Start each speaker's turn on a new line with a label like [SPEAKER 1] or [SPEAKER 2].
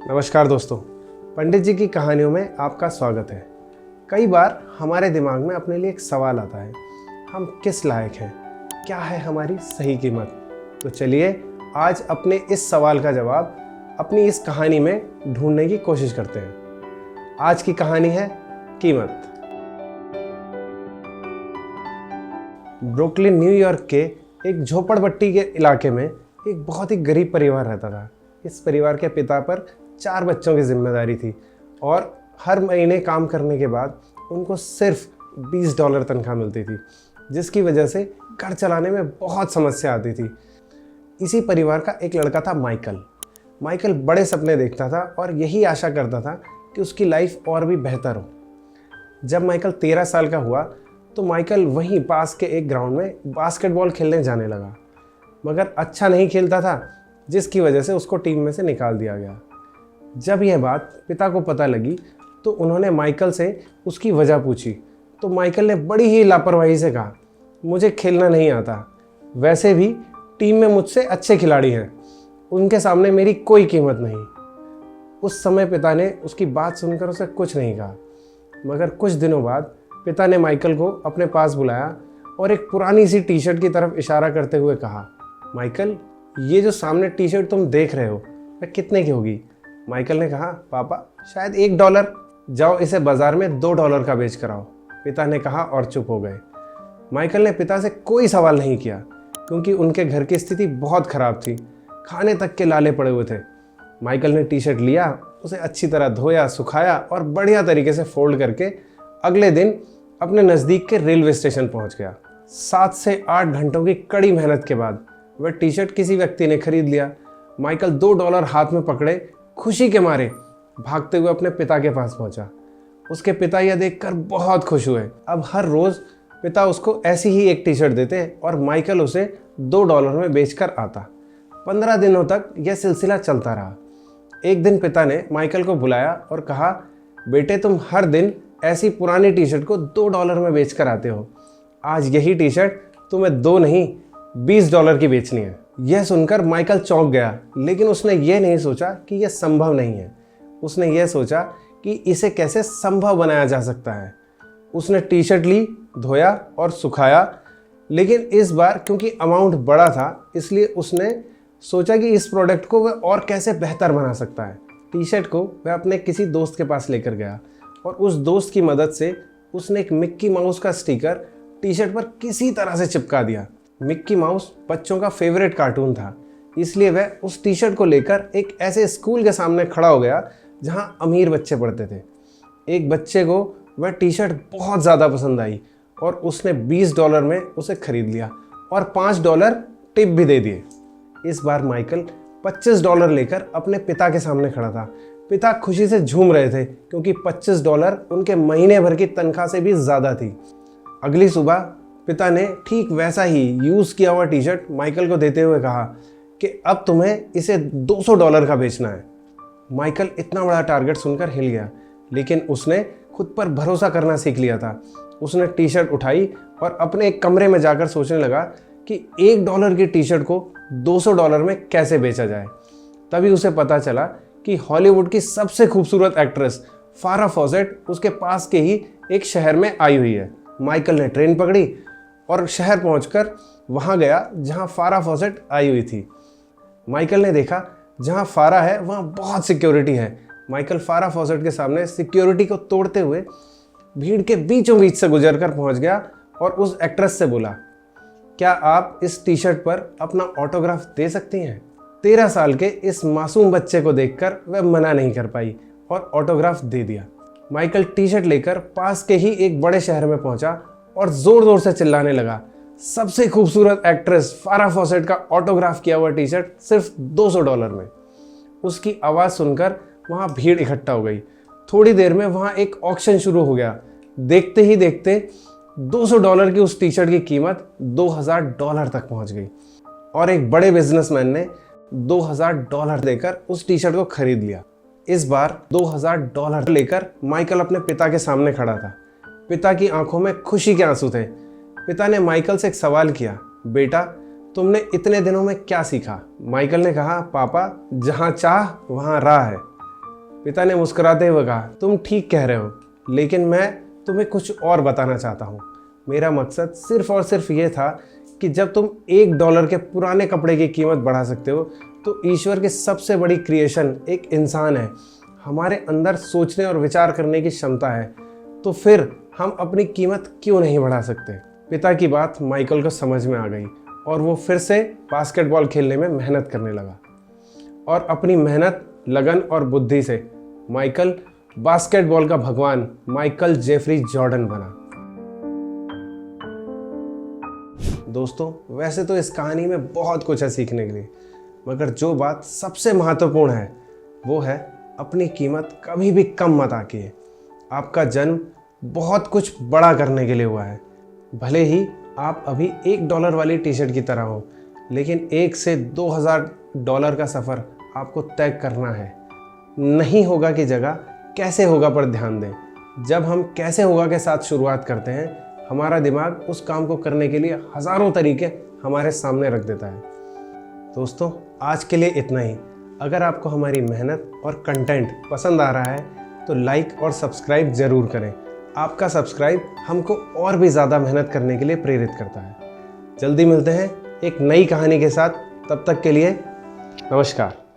[SPEAKER 1] नमस्कार दोस्तों, पंडित जी की कहानियों में आपका स्वागत है। कई बार हमारे दिमाग में अपने लिए एक सवाल आता है, हम किस लायक हैं, क्या है हमारी सही कीमत। तो चलिए आज अपने इस सवाल का जवाब अपनी इस कहानी में ढूंढने की कोशिश करते हैं। आज की कहानी है कीमत। ब्रुकलिन न्यूयॉर्क के एक झोपड़पट्टी के इलाके में एक बहुत ही गरीब परिवार रहता था। इस परिवार के पिता पर 4 बच्चों की जिम्मेदारी थी और हर महीने काम करने के बाद उनको सिर्फ $20 तनख्वाह मिलती थी, जिसकी वजह से घर चलाने में बहुत समस्या आती थी। इसी परिवार का एक लड़का था माइकल बड़े सपने देखता था और यही आशा करता था कि उसकी लाइफ और भी बेहतर हो। जब माइकल 13 साल का हुआ तो माइकल वहीं पास के एक ग्राउंड में बास्केटबॉल खेलने जाने लगा, मगर अच्छा नहीं खेलता था, जिसकी वजह से उसको टीम में से निकाल दिया गया। जब यह बात पिता को पता लगी तो उन्होंने माइकल से उसकी वजह पूछी, तो माइकल ने बड़ी ही लापरवाही से कहा, मुझे खेलना नहीं आता, वैसे भी टीम में मुझसे अच्छे खिलाड़ी हैं, उनके सामने मेरी कोई कीमत नहीं। उस समय पिता ने उसकी बात सुनकर उसे कुछ नहीं कहा, मगर कुछ दिनों बाद पिता ने माइकल को अपने पास बुलाया और एक पुरानी सी टी शर्ट की तरफ इशारा करते हुए कहा, माइकल, ये जो सामने टी शर्ट तुम देख रहे हो वह कितने की होगी? माइकल ने कहा, पापा शायद $1। जाओ इसे बाजार में $2 का बेच कर आओ। पिता ने कहा और चुप हो गए। माइकल ने पिता से कोई सवाल नहीं किया, क्योंकि उनके घर की स्थिति बहुत ख़राब थी, खाने तक के लाले पड़े हुए थे। माइकल ने टी शर्ट लिया, उसे अच्छी तरह धोया, सुखाया और बढ़िया तरीके से फोल्ड करके अगले दिन अपने नज़दीक के रेलवे स्टेशन पहुंच गया। 7 से 8 घंटों की कड़ी मेहनत के बाद वह टी शर्ट किसी व्यक्ति ने खरीद लिया। माइकल $2 हाथ में पकड़े खुशी के मारे भागते हुए अपने पिता के पास पहुंचा। उसके पिता यह देखकर बहुत खुश हुए। अब हर रोज़ पिता उसको ऐसी ही एक टी शर्ट देते और माइकल उसे $2 में बेचकर आता। 15 दिनों तक यह सिलसिला चलता रहा। एक दिन पिता ने माइकल को बुलाया और कहा, बेटे, तुम हर दिन ऐसी पुरानी टी शर्ट को $2 में बेच कर आते हो, आज यही टी शर्ट तुम्हें 2 नहीं $20 की बेचनी है। यह सुनकर माइकल चौंक गया, लेकिन उसने यह नहीं सोचा कि यह संभव नहीं है। उसने यह सोचा कि इसे कैसे संभव बनाया जा सकता है। उसने टी शर्ट ली, धोया और सुखाया, लेकिन इस बार क्योंकि अमाउंट बड़ा था, इसलिए उसने सोचा कि इस प्रोडक्ट को वह और कैसे बेहतर बना सकता है। टी शर्ट को वह अपने किसी दोस्त के पास लेकर गया और उस दोस्त की मदद से उसने एक मिक्की माउस का स्टिकर टी शर्ट पर किसी तरह से चिपका दिया। मिक्की माउस बच्चों का फेवरेट कार्टून था, इसलिए वह उस टी शर्ट को लेकर एक ऐसे स्कूल के सामने खड़ा हो गया जहां अमीर बच्चे पढ़ते थे। एक बच्चे को वह टी शर्ट बहुत ज़्यादा पसंद आई और उसने $20 में उसे खरीद लिया और $5 टिप भी दे दिए। इस बार माइकल $25 लेकर अपने पिता के सामने खड़ा था। पिता खुशी से झूम रहे थे, क्योंकि $25 उनके महीने भर की तनख्वाह से भी ज़्यादा थी। अगली सुबह पिता ने ठीक वैसा ही यूज़ किया हुआ टी शर्ट माइकल को देते हुए कहा कि अब तुम्हें इसे $200 का बेचना है। माइकल इतना बड़ा टारगेट सुनकर हिल गया, लेकिन उसने खुद पर भरोसा करना सीख लिया था। उसने टी शर्ट उठाई और अपने एक कमरे में जाकर सोचने लगा कि $1 की टी शर्ट को $200 में कैसे बेचा जाए। तभी उसे पता चला कि हॉलीवुड की सबसे खूबसूरत एक्ट्रेस फारा फॉसेट उसके पास के ही एक शहर में आई हुई है। माइकल ने ट्रेन पकड़ी और शहर पहुंचकर वहां गया जहां फारा फॉसेट आई हुई थी। माइकल ने देखा जहां फारा है वहां बहुत सिक्योरिटी है। माइकल फारा फॉसेट के सामने सिक्योरिटी को तोड़ते हुए भीड़ के बीचों बीच से गुजरकर पहुंच गया और उस एक्ट्रेस से बोला, क्या आप इस टी शर्ट पर अपना ऑटोग्राफ दे सकती हैं? 13 साल के इस मासूम बच्चे को देखकर वह मना नहीं कर पाई और ऑटोग्राफ दे दिया। माइकल टी शर्ट लेकर पास के ही एक बड़े शहर में पहुंचा और जोर जोर से चिल्लाने लगा, सबसे खूबसूरत एक्ट्रेस फारा फॉसेट का ऑटोग्राफ किया हुआ टी शर्ट सिर्फ $200 में। उसकी आवाज़ सुनकर वहाँ भीड़ इकट्ठा हो गई। थोड़ी देर में वहाँ एक ऑक्शन शुरू हो गया। देखते ही देखते $200 की उस टी शर्ट की कीमत $2000 तक पहुँच गई और एक बड़े बिजनेसमैन ने $2000 देकर उस टी शर्ट को खरीद लिया। इस बार $2000 लेकर माइकल अपने पिता के सामने खड़ा था। पिता की आंखों में खुशी के आंसू थे। पिता ने माइकल से एक सवाल किया, बेटा, तुमने इतने दिनों में क्या सीखा? माइकल ने कहा, पापा, जहाँ चाह वहाँ राह है। पिता ने मुस्कुराते हुए कहा, तुम ठीक कह रहे हो, लेकिन मैं तुम्हें कुछ और बताना चाहता हूँ। मेरा मकसद सिर्फ और सिर्फ ये था कि जब तुम $1 के पुराने कपड़े की कीमत बढ़ा सकते हो, तो ईश्वर की सबसे बड़ी क्रिएशन एक इंसान है। हमारे अंदर सोचने और विचार करने की क्षमता है, तो फिर हम अपनी कीमत क्यों नहीं बढ़ा सकते। पिता की बात माइकल को समझ में आ गई और वो फिर से बास्केटबॉल खेलने में मेहनत करने लगा। और अपनी मेहनत, लगन और बुद्धि से माइकल बास्केटबॉल का भगवान माइकल जेफरी जॉर्डन बना। दोस्तों, वैसे तो इस कहानी में बहुत कुछ है सीखने के लिए, मगर जो बात सबसे महत्वपूर्ण है वो है अपनी कीमत कभी भी कम मत आंकिए। आपका जन्म बहुत कुछ बड़ा करने के लिए हुआ है। भले ही आप अभी $1 वाली टी शर्ट की तरह हो, लेकिन $1 से $2000 का सफ़र आपको तय करना है। नहीं होगा की जगह कैसे होगा पर ध्यान दें। जब हम कैसे होगा के साथ शुरुआत करते हैं, हमारा दिमाग उस काम को करने के लिए हज़ारों तरीके हमारे सामने रख देता है। दोस्तों, आज के लिए इतना ही। अगर आपको हमारी मेहनत और कंटेंट पसंद आ रहा है तो लाइक और सब्सक्राइब ज़रूर करें। आपका सब्सक्राइब हमको और भी ज़्यादा मेहनत करने के लिए प्रेरित करता है। जल्दी मिलते हैं एक नई कहानी के साथ। तब तक के लिए नमस्कार।